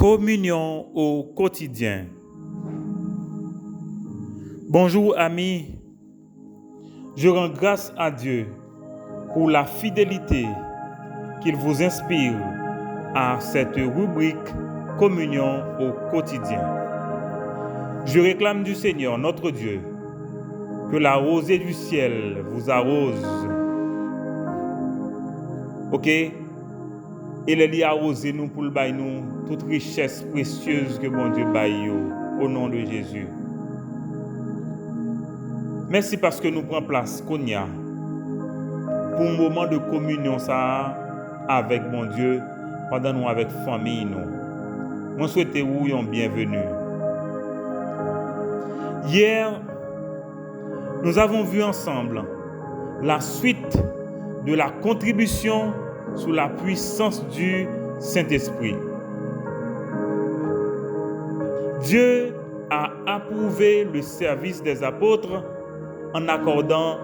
Communion au quotidien. Bonjour amis, je rends grâce à Dieu pour la fidélité qu'il vous inspire à cette rubrique Communion au quotidien. Je réclame du Seigneur notre Dieu que la rosée du ciel vous arrose. Ok? Et les arroser nous pour le bailler nous toute richesse précieuse que bon Dieu baille au nom de Jésus. Merci parce que nous prenons place qu'on y a pour un moment de communion ça avec mon Dieu pendant nous avec famille nous. Moi souhaite vous un bienvenue. Hier, nous avons vu ensemble la suite de la contribution sous la puissance du Saint-Esprit. Dieu a approuvé le service des apôtres en accordant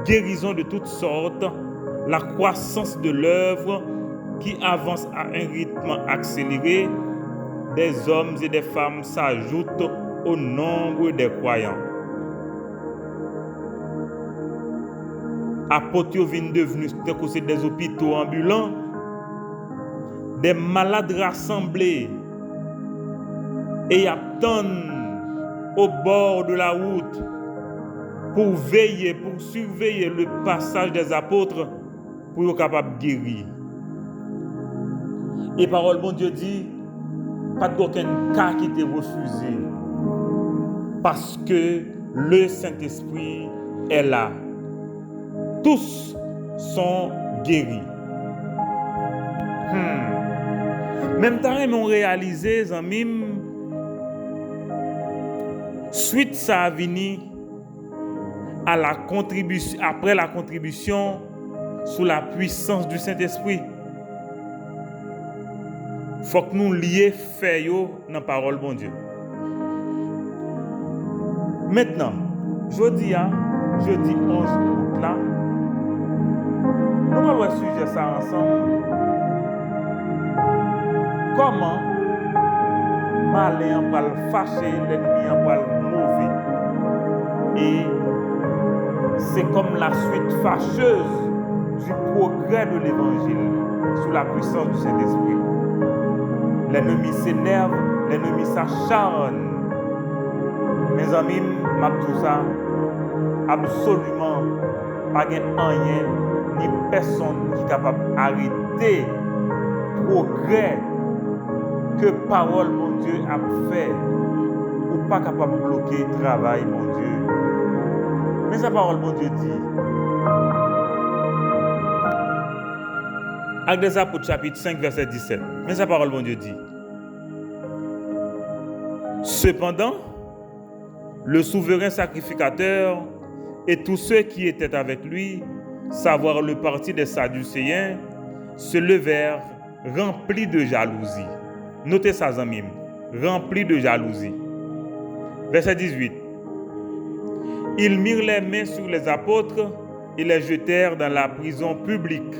guérison de toutes sortes, la croissance de l'œuvre qui avance à un rythme accéléré, des hommes et des femmes s'ajoutent au nombre des croyants. Apôtres viennent devenus des hôpitaux ambulants, des malades rassemblés et attendent au bord de la route pour veiller, pour surveiller le passage des apôtres pour être capables de guérir. Et parole bon Dieu dit, pas d'aucun cas qui était refusé parce que le Saint-Esprit est là. Tous sont guéris. Même temps, ils ont réalisé, suite ça a venu à la contribution, après la contribution sous la puissance du Saint-Esprit. Faut que nous lions fait dans la parole bon Dieu. Maintenant, jeudi 11 août là, nous allons sujet ça ensemble. Comment malin va le fâcher, l'ennemi va le mauvais. Et c'est comme la suite fâcheuse du progrès de l'évangile sous la puissance du Saint-Esprit. L'ennemi s'énerve, l'ennemi s'acharne. Mes amis, m'a tout ça, absolument pas rien ni personne qui est capable d'arrêter le progrès que parole mon Dieu a fait ou pas capable de bloquer le travail mon Dieu. Mais sa parole mon Dieu dit Actes des Apôtres chapitre 5 verset 17. Mais sa parole mon Dieu dit cependant le souverain sacrificateur et tous ceux qui étaient avec lui, savoir le parti des Sadducéens, se levèrent remplis de jalousie. Notez ça, amis, remplis de jalousie. Verset 18. Ils mirent les mains sur les apôtres et les jetèrent dans la prison publique.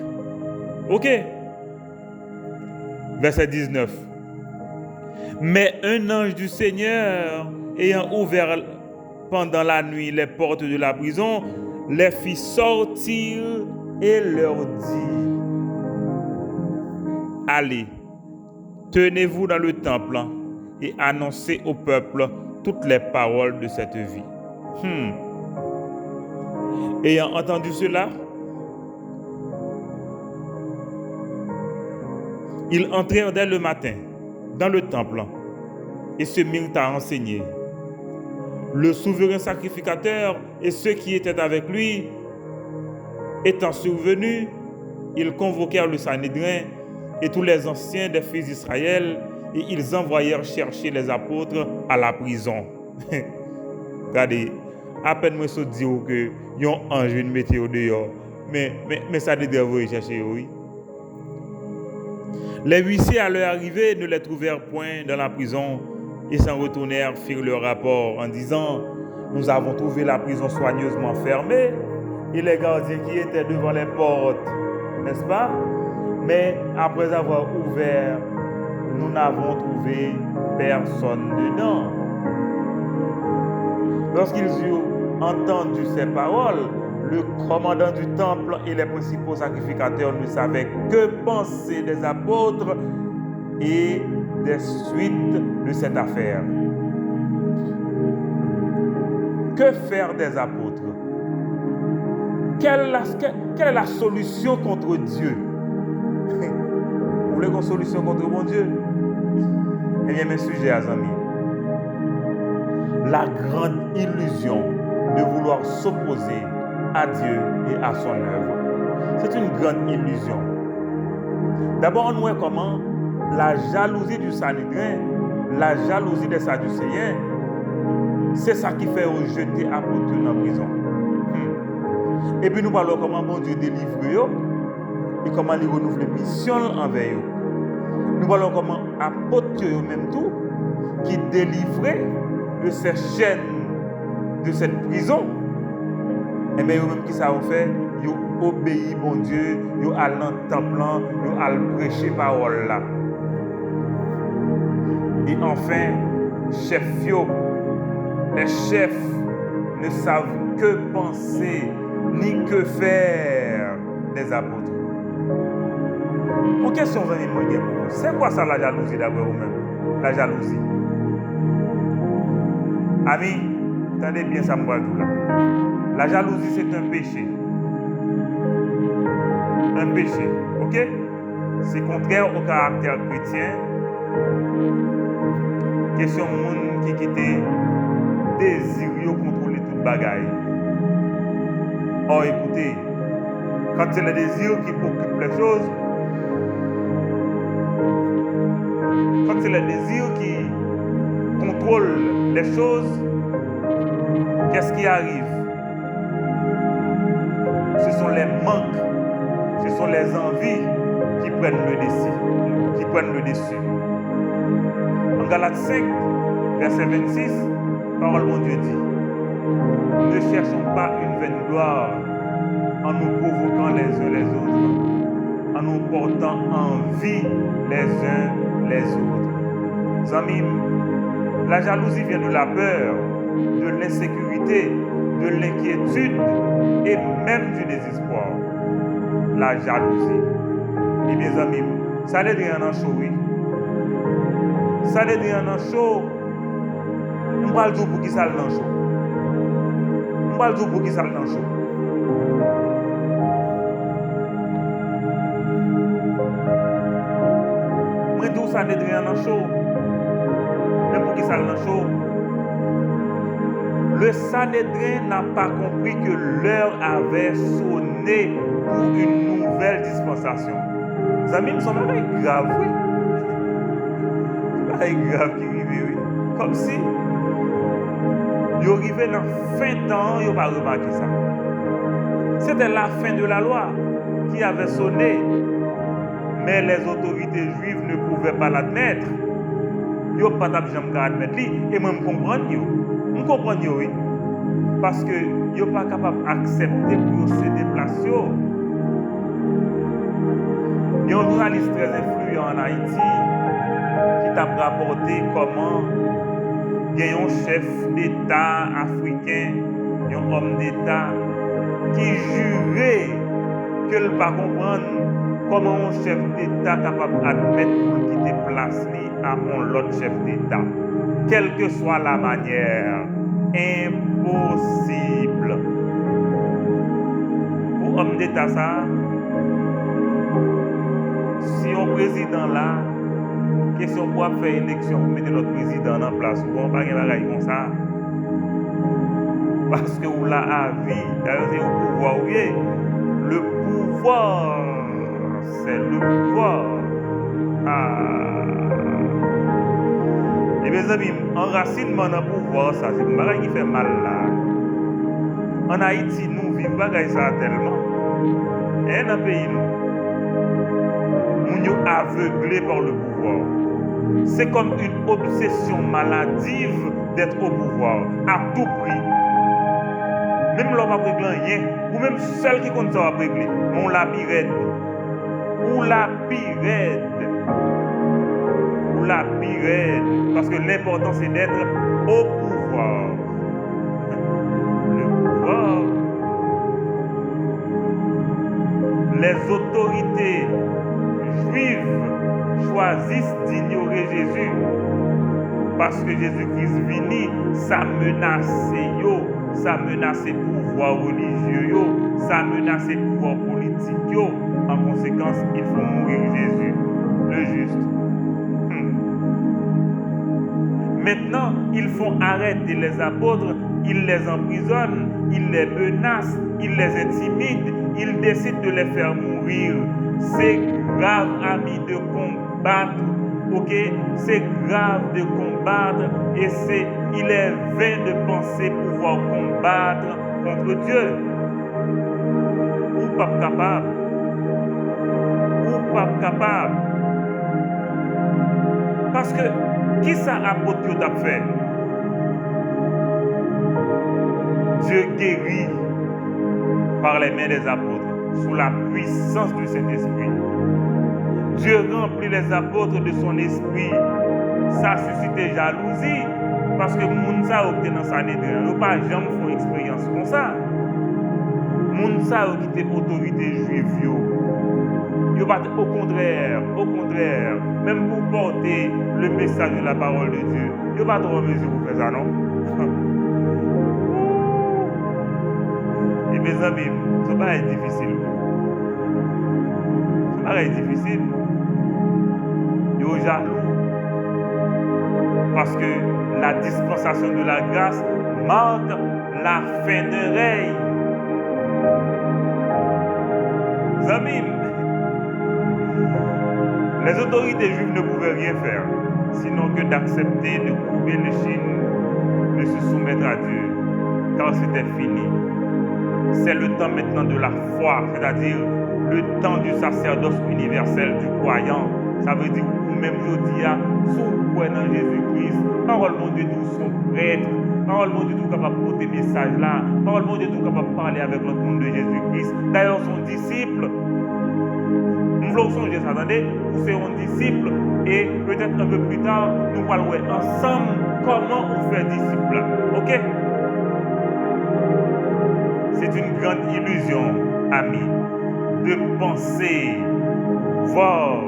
Ok. Verset 19. Mais un ange du Seigneur, ayant ouvert pendant la nuit les portes de la prison, les fit sortir et leur dit: allez, tenez-vous dans le temple et annoncez au peuple toutes les paroles de cette vie. Ayant entendu cela, ils entrèrent dès le matin dans le temple et se mirent à enseigner. Le souverain sacrificateur et ceux qui étaient avec lui étant survenus, ils convoquèrent le Sanhédrin et tous les anciens des fils d'Israël et ils envoyèrent chercher les apôtres à la prison. Regardez, à peine moi je dis que yon ange vient mettre au dehors, mais ça devrait chercher oui. Les huissiers à leur arrivée ne les trouvèrent point dans la prison et s'en retournèrent firent leur rapport en disant: nous avons trouvé la prison soigneusement fermée et les gardiens qui étaient devant les portes, n'est-ce pas? Mais après avoir ouvert nous n'avons trouvé personne dedans. Lorsqu'ils eurent entendu ces paroles, le commandant du temple et les principaux sacrificateurs ne savaient que penser des apôtres et des suites de cette affaire. Que faire des apôtres? Quelle est la solution contre Dieu? Vous voulez une solution contre mon Dieu? Eh bien, mes sujets, amis, la grande illusion de vouloir s'opposer à Dieu et à son œuvre. C'est une grande illusion. D'abord, on voit comment la jalousie du Sanhédrin, la jalousie des Sadducéens, c'est ça qui fait rejeter apôtres dans la prison. Et puis nous parlons comment bon Dieu délivre eux et comment il renouvelle mission envers eux. Nous parlons comment apôtres eux-mêmes tout qui délivraient de ces chaînes, de cette prison. Et bien eux-mêmes qui savent faire, ils obéissent bon Dieu, ils allent dans le temple, ils allent prêcher parole là. Et enfin, les chefs ne savent que penser ni que faire des apôtres. Une question venue pour vous. C'est quoi ça la jalousie d'après vous-même? La jalousie. Amis, attendez bien ça me va tout là. La jalousie c'est un péché. Un péché, ok? C'est contraire au caractère chrétien. Question monde qui quitte désir de contrôler toute bagaille. Oh, écoutez, quand c'est le désir qui occupe les choses, quand c'est le désir qui contrôle les choses, qu'est-ce qui arrive? Ce sont les manques, ce sont les envies qui prennent le dessus. En Galates 5, verset 26, parole de Dieu dit: ne cherchons pas une vaine gloire en nous provoquant les uns les autres, en nous portant envie les uns les autres. Amis, la jalousie vient de la peur, de l'insécurité, de l'inquiétude et même du désespoir. La jalousie. Et bien amis, ça n'est rien en chaud, oui. Ça n'est rien en chaud. On va le dire pour qui ça le chaud. On va le dire pour qui ça le chaud. Moi, tout ça n'est rien en chaud. Même pour qui ça le chaud. Le Sanhédrin n'a pas compris que l'heure avait sonné pour une nouvelle dispensation. Les amis, ça me paraît grave, oui. Ça me grave qui arrive, oui. Comme si ils arrivaient dans la fin de temps, ils n'ont pas remarqué ça. C'était la fin de la loi qui avait sonné, mais les autorités juives ne pouvaient pas l'admettre. Ils n'ont pas jamais admettre et moi je comprends. Je comprends, oui. Parce que ils n'ont pas capable d'accepter pour se déplacer. Il y a un journaliste très influent en Haïti qui t'a rapporté comment il y a un chef d'État africain, un homme d'État qui jurait que ne pas comprendre comment un chef d'État est capable d'admettre pour quitter place à un autre chef d'État. Quelle que soit la manière, impossible. Pour homme d'État, ça, si un président là, question pour faire élection, pour mettre notre président en place, ou on va pas faire comme ça. Parce que vous l'avez à vie, d'ailleurs c'est au pouvoir, oui. Le pouvoir, c'est le pouvoir. Et mes amis, enracinement dans le pouvoir, ça, c'est un bagage qui fait mal là. En Haïti, nous vivons bagage ça tellement. Et dans le pays, nous sommes aveuglés par le pouvoir. C'est comme une obsession maladive d'être au pouvoir, à tout prix. Même l'homme a réglé rien, ou même seul qui compte ça a réglé, on la pirate. Ou la pirate. ou la piraine, parce que l'important c'est d'être au pouvoir. Le pouvoir. Les autorités juives choisissent d'ignorer Jésus parce que Jésus-Christ vini, ça menace yo, ça menace pouvoir religieux yo, ça menace pouvoir politique yo. En conséquence, il faut mourir Jésus, le juste. Maintenant, ils font arrêter les apôtres, ils les emprisonnent, ils les menacent, ils les intimident, ils décident de les faire mourir. C'est grave, amis, de combattre, ok? C'est grave de combattre et il est vain de penser pouvoir combattre contre Dieu. Ou pas capable. Ou pas capable. Parce que, qui ça apôtre t'a fait? Dieu guérit par les mains des apôtres, sous la puissance du Saint-Esprit. Dieu remplit les apôtres de son esprit. Ça a suscité jalousie, parce que moun sa qui dans sa nédre, ou pas jamais font expérience comme ça. Moun sa qui était autorité juive, au contraire, même pour porter le message de la parole de Dieu, il n'y a pas trop en mesure pour faire ça, non? Et mes amis, ce n'est pas difficile. Ce n'est pas difficile. Ils sont jaloux. Parce que la dispensation de la grâce marque la fin d'un règne. Amis, les autorités juives ne pouvaient rien faire, sinon que d'accepter de couper les chines, de se soumettre à Dieu, car c'était fini. C'est le temps maintenant de la foi, c'est-à-dire le temps du sacerdoce universel du croyant. Ça veut dire que même aujourd'hui, si vous croyez dans Jésus-Christ, parole de Dieu tous sont prêtres, parole de Dieu tout capable de porter ce message-là, parole de Dieu tout capable de parler avec l'autre monde de Jésus-Christ. D'ailleurs, son disciple, nous voulons songer, attendez, nous serons disciples et peut-être un peu plus tard, nous allons voir ensemble comment on fait disciple. Ok? C'est une grande illusion, amis, de penser, voir,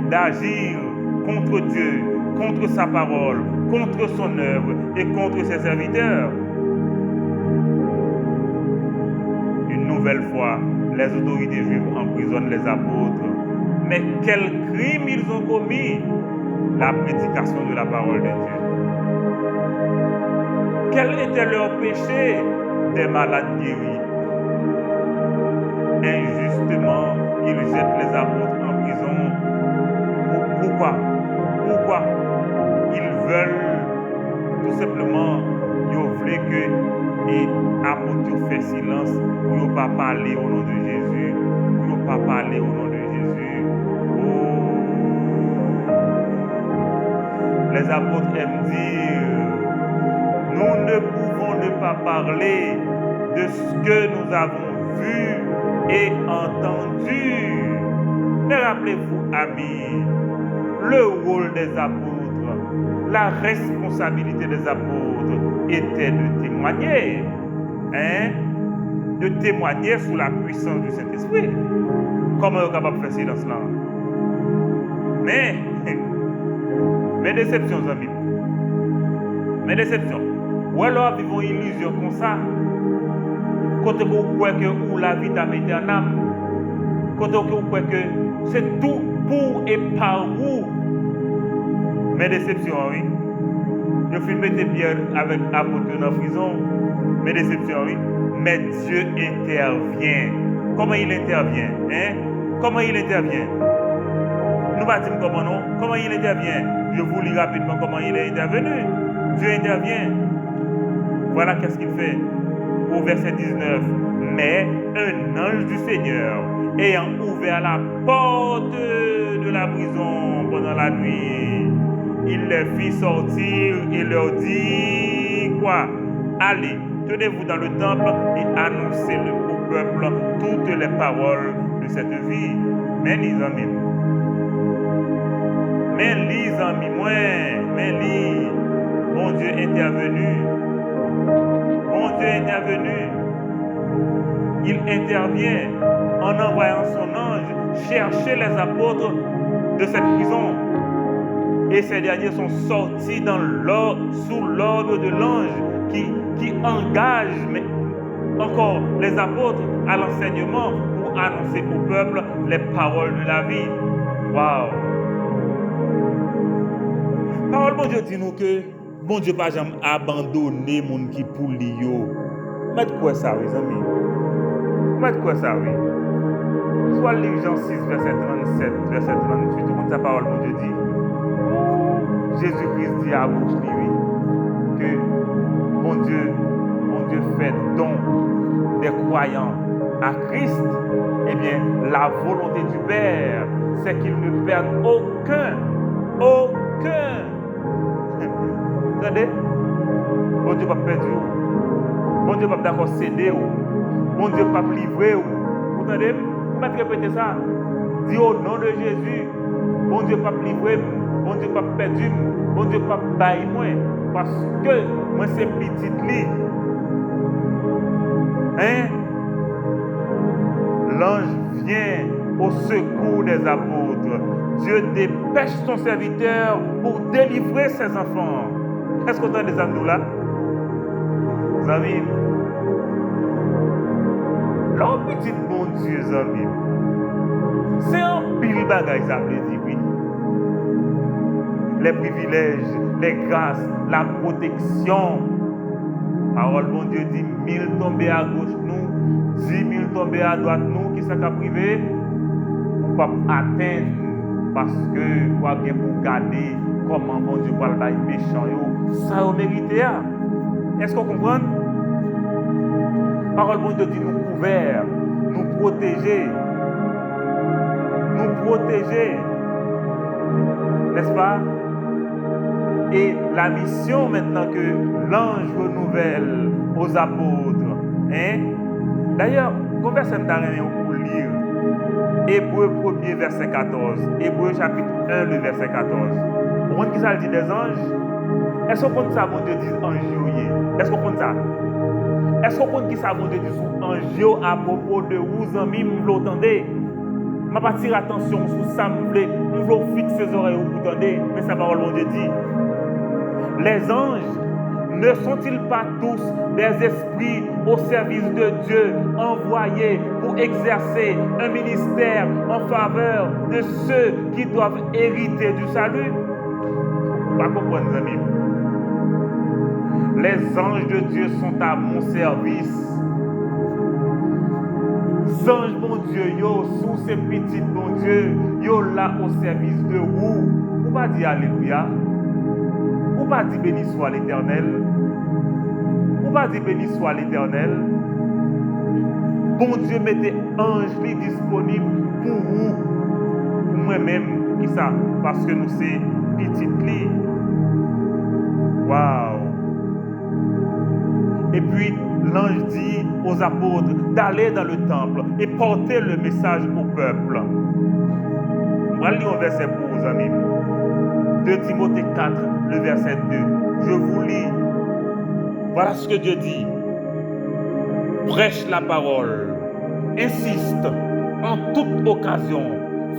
d'agir contre Dieu, contre sa parole, contre son œuvre et contre ses serviteurs. Une nouvelle fois, les autorités juives emprisonnent les apôtres. Mais quel crime ils ont commis? La prédication de la parole de Dieu. Quel était leur péché? Des malades guéris. Injustement, ils jettent les apôtres en prison. Pourquoi? Ils veulent tout simplement, ils veulent que les apôtres fassent silence pour ne pas parler au nom de Jésus, pour ne pas parler au nom de Jésus. Les apôtres aiment dire, nous ne pouvons ne pas parler de ce que nous avons vu et entendu. Mais rappelez-vous, amis, le rôle des apôtres, la responsabilité des apôtres était de témoigner. De témoigner sous la puissance du Saint-Esprit. Comment est-ce capable de faire silence là? Mais mes déceptions, amis. Mes déceptions. Ou alors vivons une illusion comme ça. Quand vous croyez que la vie t'a mis en âme. Quand vous croyez que c'est tout pour et par vous. Mes déceptions, oui. Je suis mettre Pierre avec apôtre dans la prison. Mes déceptions, oui. Mais Dieu intervient. Comment il intervient? Comment il intervient? Nous ne dire comment non? Comment il intervient? Je vous lis rapidement comment il est intervenu. Dieu intervient. Voilà qu'est-ce qu'il fait. Au verset 19. Mais un ange du Seigneur, ayant ouvert la porte de la prison pendant la nuit, il les fit sortir et leur dit quoi? Allez, tenez-vous dans le temple et annoncez-le au peuple toutes les paroles de cette vie. Mais les amis, Mais les amis, mais les, bon Dieu intervenu. Bon Dieu intervenu. Il intervient en envoyant son ange chercher les apôtres de cette prison. Et ces derniers sont sortis sous l'ordre de l'ange qui engage encore les apôtres à l'enseignement pour annoncer au peuple les paroles de la vie. Waouh! Parole bon Dieu dit nous que bon Dieu pas jamais abandonné moun qui pour li yo. Mettre quoi ça les amis? Mettre quoi ça oui? Soit Jean 6 verset 37 verset 38 comme sa parole bon Dieu dit. Jésus-Christ dit à bouche lui que bon Dieu fait don des croyants à Christ. Eh bien, la volonté du Père, c'est qu'il ne perde aucun. Entendez? Bon Dieu ne va pas perdre. Bon Dieu ne va pas d'accord céder. Bon Dieu ne va pas livrer. Vous entendez? Vous pouvez répéter ça. Dis au nom de Jésus, bon Dieu ne va pas livrer. Bon Dieu ne va pas perdre. Bon Dieu ne va pas bailler moi. Parce que moi c'est petit lit. Hein? L'ange vient au secours des apôtres. Dieu dépêche son serviteur pour délivrer ses enfants. Est-ce qu'on entend les amis là? Les amis, leur petit bon Dieu, les amis, c'est un pile bagaille, ça veut dire, oui. Les privilèges, les grâces, la protection. Parole bon Dieu dit 1000 tombés à gauche nous, 10 000 tombés à droite nous, qui sont privés, ou pas atteindre parce que vous avez pour garder comment bon Dieu va le bailler méchant. Ça vous méritez. Est-ce qu'on comprend? Parole bon Dieu dit nous couverts, nous protéger. Nous protéger. N'est-ce pas? Et la mission maintenant que l'ange renouvelle aux apôtres. Hein? D'ailleurs, le verset pour lire. Hébreu 1er verset 14. Hébreu chapitre 1, le verset 14. Vous comprenez qui ça dit des anges? Est-ce qu'on compte ça, bon Dieu dit ange? Est-ce qu'on compte ça? Est-ce qu'on compte qui ça, bon Dieu dit sous ange à propos de vous amis, vous l'entendez? Je vais attirer attention sur ça, je vais fixer les oreilles vous entendez, mais sa parole, bon Dieu dit. Les anges ne sont-ils pas tous des esprits au service de Dieu envoyés pour exercer un ministère en faveur de ceux qui doivent hériter du salut? Vous ne comprenez pas, amis. Les anges de Dieu sont à mon service. Anges, bon Dieu, yo, sous ces petits, bon Dieu, yo là au service de vous. Vous pas dire Alléluia. Vous pas dire béni soit l'Éternel. Vous pas dire béni soit l'Éternel. Bon Dieu, mettez anges disponibles pour vous. Pour moi-même, pour qui ça? Parce que nous c'est petit lit. Waouh! Et puis, l'ange dit aux apôtres d'aller dans le temple et porter le message au peuple. On va lire un verset pour vous, amis. 2 Timothée 4, le verset 2. Je vous lis. Voilà ce que Dieu dit. Prêche la parole. Insiste en toute occasion,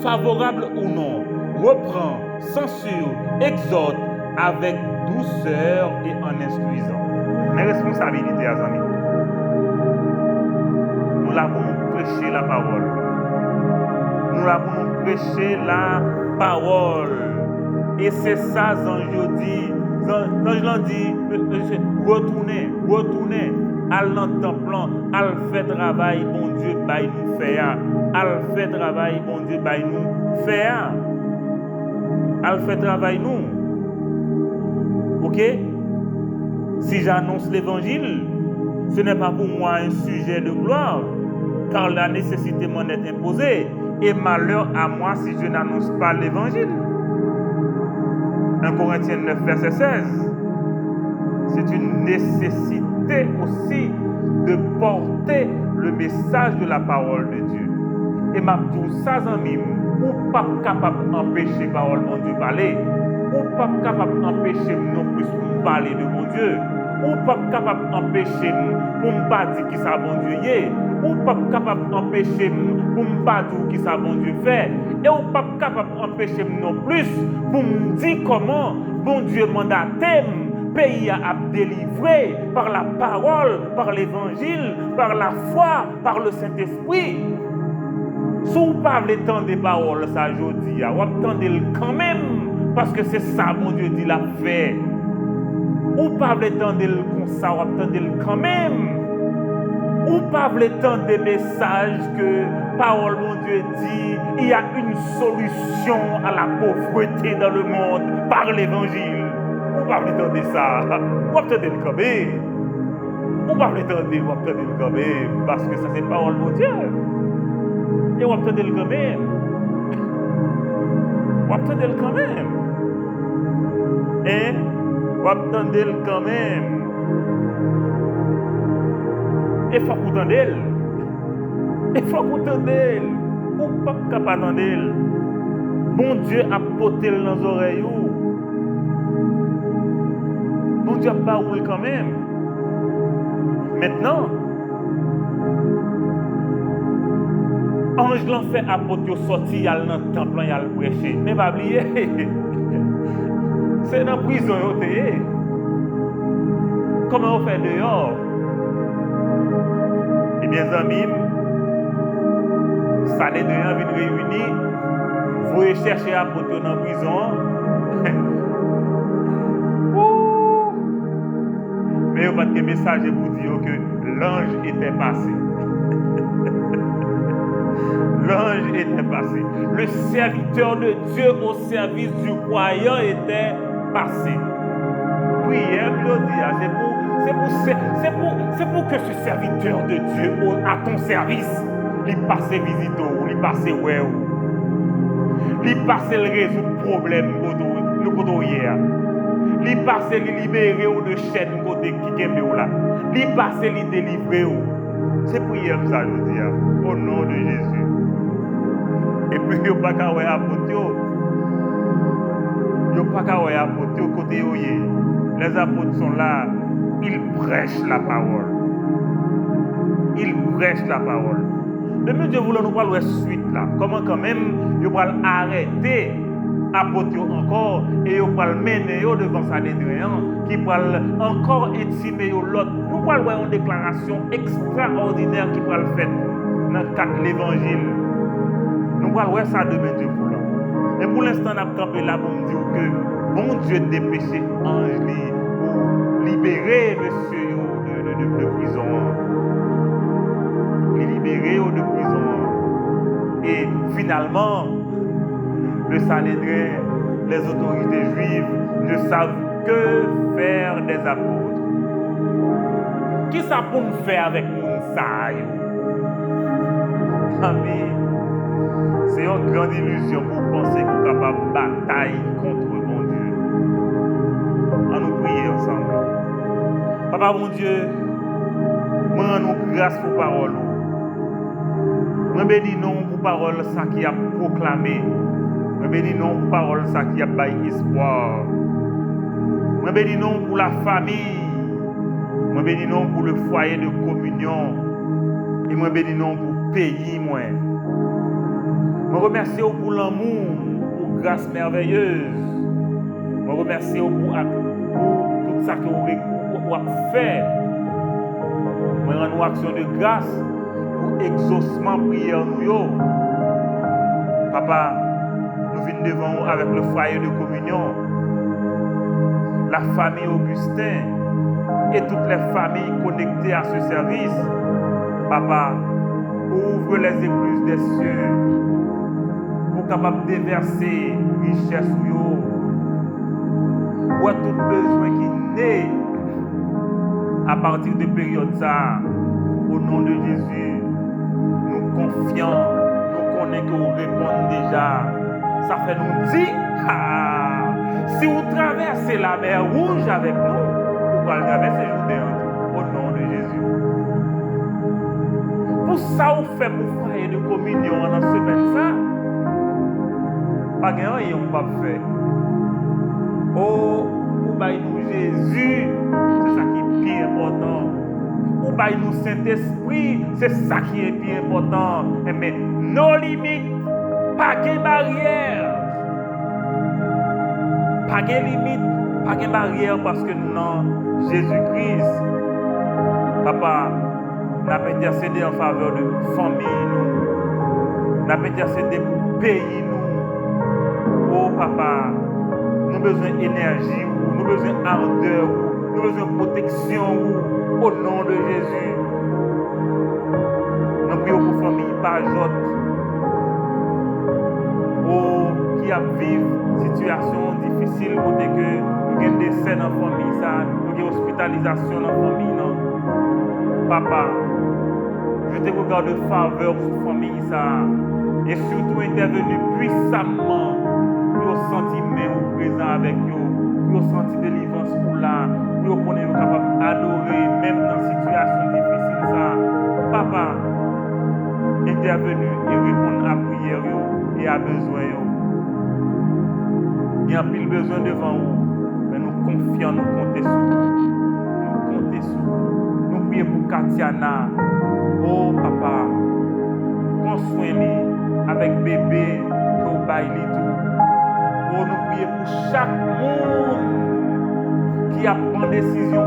favorable ou non. Reprend, censure, exhorte avec douceur et en instruisant. Mes responsabilités, les amis. Nous l'avons prêché la parole. Nous l'avons prêché la parole. Et c'est ça, Zanjo dit. Zanjo dit, retournez, al dans le temple, al fait travail, bon Dieu, bail nous faire. Al fait travail, bon Dieu, bail nous faire. Al fait travail nous. Ok? Si j'annonce l'évangile, ce n'est pas pour moi un sujet de gloire, car la nécessité m'en est imposée, et malheur à moi si je n'annonce pas l'évangile. 1 Corinthiens 9, verset 16. C'est une nécessité aussi de porter le message de la parole de Dieu. Et ma tout ça, amis, ou pas capable d'empêcher parole mon Dieu parler, ou pas capable d'empêcher non plus pour parler de mon Dieu, ou pas capable d'empêcher pour me pas dire qui ça bon Dieu est, ou pas capable d'empêcher pour me pas dire qui ça bon Dieu fait, et ou pas capable d'empêcher non plus pour me dire comment bon Dieu mandaté pays a délivré par la parole, par l'évangile, par la foi, par le Saint-Esprit. Si vous ne parlez pas des paroles, ça je dis, vous attendez quand même, parce que c'est ça, mon Dieu dit, la fait. Ou parlez tant de comme ça, ou attendez quand même. Ou parlez tant des messages que parole, mon Dieu dit, il y a une solution à la pauvreté dans le monde par l'évangile. Ou parlez tant de ça, ou attendez quand même. Ou parlez tant de, ou attendez quand même, parce que ça c'est parole, mon Dieu. Et vous attendez quand même. Vous attendez quand même. Et vous attendez quand même. Il faut que vous attendez. Il faut que vous attendez. Ou pas capable d'attendre. Bon Dieu a poté dans les oreilles. Bon Dieu a baoulé quand même. Maintenant, ange l'en fait apôtre sorti dans le temple et al prêcher. Mais pas oublier. C'est dans la prison yo té. Comment on fait dehors? Eh bien amis, ça les deux viennent réunir, vous chercher apôtre dans la prison. Mais il n'y a pas de message pour dire que l'ange était passé. L'ange était passé. Le serviteur de Dieu au service du royaume était passé. Prière, je dis, c'est pour que ce serviteur de Dieu à ton service, il passe visite, il passe ouais, il passe le résoudre problème le côté hier. Il passe le libérer de chaîne côté qui est là. Il passe le délivrer. C'est prière ça, je dis, au nom de Jésus. Et puis, il n'y a pas qu'à voir apôtres. Il n'y a pas voir apôtres côté où les apôtres sont là. Ils prêchent la parole. Ils prêchent la parole. Le mieux Dieu voulait nous parler de suite là. Comment quand même, il va arrêter apôtres encore et il va mener devant sa dédréant qui va encore intimer l'autre. Nous allons voir une déclaration extraordinaire qui va le faire dans le cadre de l'évangile. Nous allons voir ça demain Dieu voulant. Et pour l'instant, nous avons campé là pour nous dire que bon Dieu dépêché ange pour libérer monsieur de prison. Les libérer de prison. Et finalement, le Sanhédrin, les autorités juives ne savent que faire des apôtres. Qui ça pour nous faire avec nous ça? Amen. C'est une grande illusion pour penser qu'on est capable de batailler contre mon Dieu. On nous prier ensemble. Papa mon Dieu, moi nous grâce pour parole. Moi bénis nous pour parole ça qui a proclamé. Moi bénis nous pour parole ça qui a baillé espoir. Moi bénis nous pour la famille. Moi bénis nous pour le foyer de communion. Et moi bénis nous pour le pays moi. Je remercie pour l'amour, pour la grâce merveilleuse. Je remercie pour tout ça que vous avez fait. Je rends une action de grâce pour exaucement prière nous. Papa, nous venons devant vous avec le foyer de communion, la famille Augustin et toutes les familles connectées à ce service. Papa, ouvre les écluses des cieux. Capable de déverser richesse ou à tout besoin qui naît à partir de période ça, au nom de Jésus, nous confions, nous connaissons que vous répondez déjà. Ça fait nous dire, si vous traversez la mer rouge avec nous, vous allez traverser le Jourdain au nom de Jésus. Pour ça, vous faites pour foyer de communion dans ce semaine ça. Pas rien on pas faire. Oh, ou bail nous Jésus, c'est ça qui est plus important. Ou bail nous Saint-Esprit, c'est ça qui est plus important. Mais nos limites, pas de barrière. Pas de limite, pas de barrière parce que nous avons Jésus-Christ. Papa, nous avons intercédé en faveur de famille, nous avons intercédé pour pays, nous. Oh papa, nous avons besoin d'énergie, nous avons besoin d'ardeur, nous avons besoin de protection, au nom de Jésus. Nous prions pour famille, pas jotte. Oh, qui a vécu situation difficile, côté que nous avons des scènes en famille, nous avons hospitalisation dans la famille. Non? Papa, je te regarde de faveur sur la famille, et surtout intervenu puissamment pour sentir même présent avec eux, pour sentir délivrance pour là, pour qu'on est capable d'adorer même dans une situation difficile. Papa, intervenu et répondre à la prière et à besoin. Il y a pile besoin devant vous, mais nous confions, nous comptons sur vous. Nous comptons sur vous. Nous prions pour Katiana. Oh papa, prends soin avec bébé que vous baillez tout. Oh, nous prions pour chaque monde qui a pris décision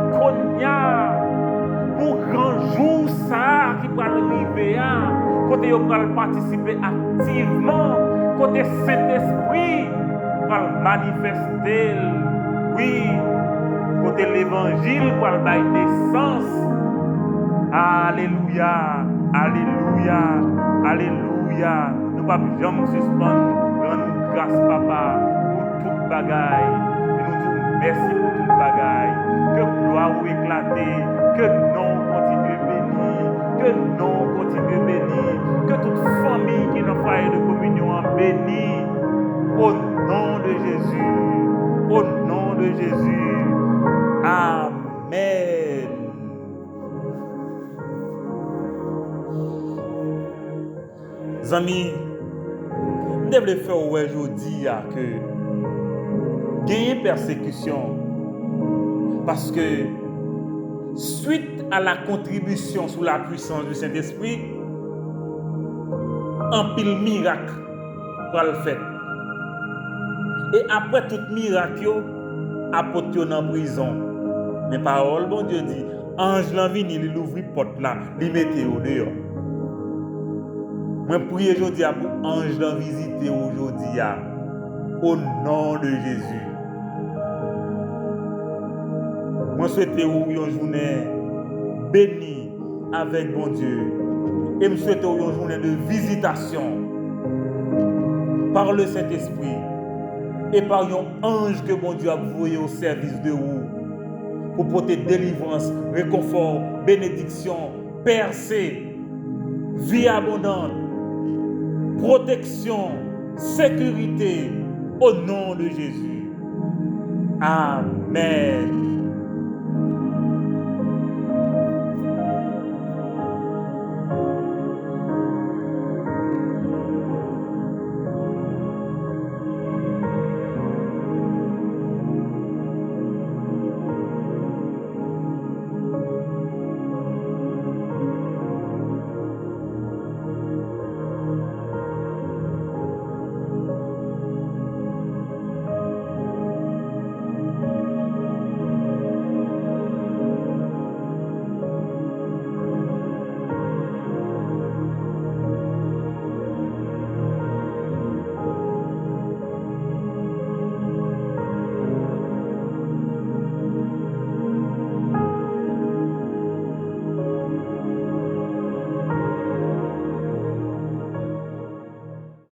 pour grand jour ça qui va arriver. Côté vous va participer activement, côté Saint-Esprit va manifester, oui, côté l'évangile va donner naissance. Alléluia, alléluia, alléluia. Nous ne pouvons jamais suspendre. Rends-nous grâce, papa, pour toute bagaille. Et nous disons merci pour toute bagaille. Que gloire vous éclater, que nom continue béni, que nom continue béni, que toute famille qui n'a pas de communion en béni. Au nom de Jésus, au nom de Jésus. Amen. Amis, nous devons faire aujourd'hui que gagner persécution parce que suite à la contribution sous la puissance du Saint-Esprit, un pile miracle va le faire. Et après tout miracle, apôtre dans prison. Mais parole, bon Dieu dit, ange l'envini, il ouvre la porte là, il mette au dehors. Je prie aujourd'hui pour ange d'en visiter aujourd'hui au nom de Jésus. Je souhaite une journée bénie avec bon Dieu. Et je souhaite une journée de visitation par le Saint-Esprit et par un ange que bon Dieu a envoyé au service de vous pour porter délivrance, réconfort, bénédiction, percée, vie abondante, protection, sécurité, au nom de Jésus. Amen.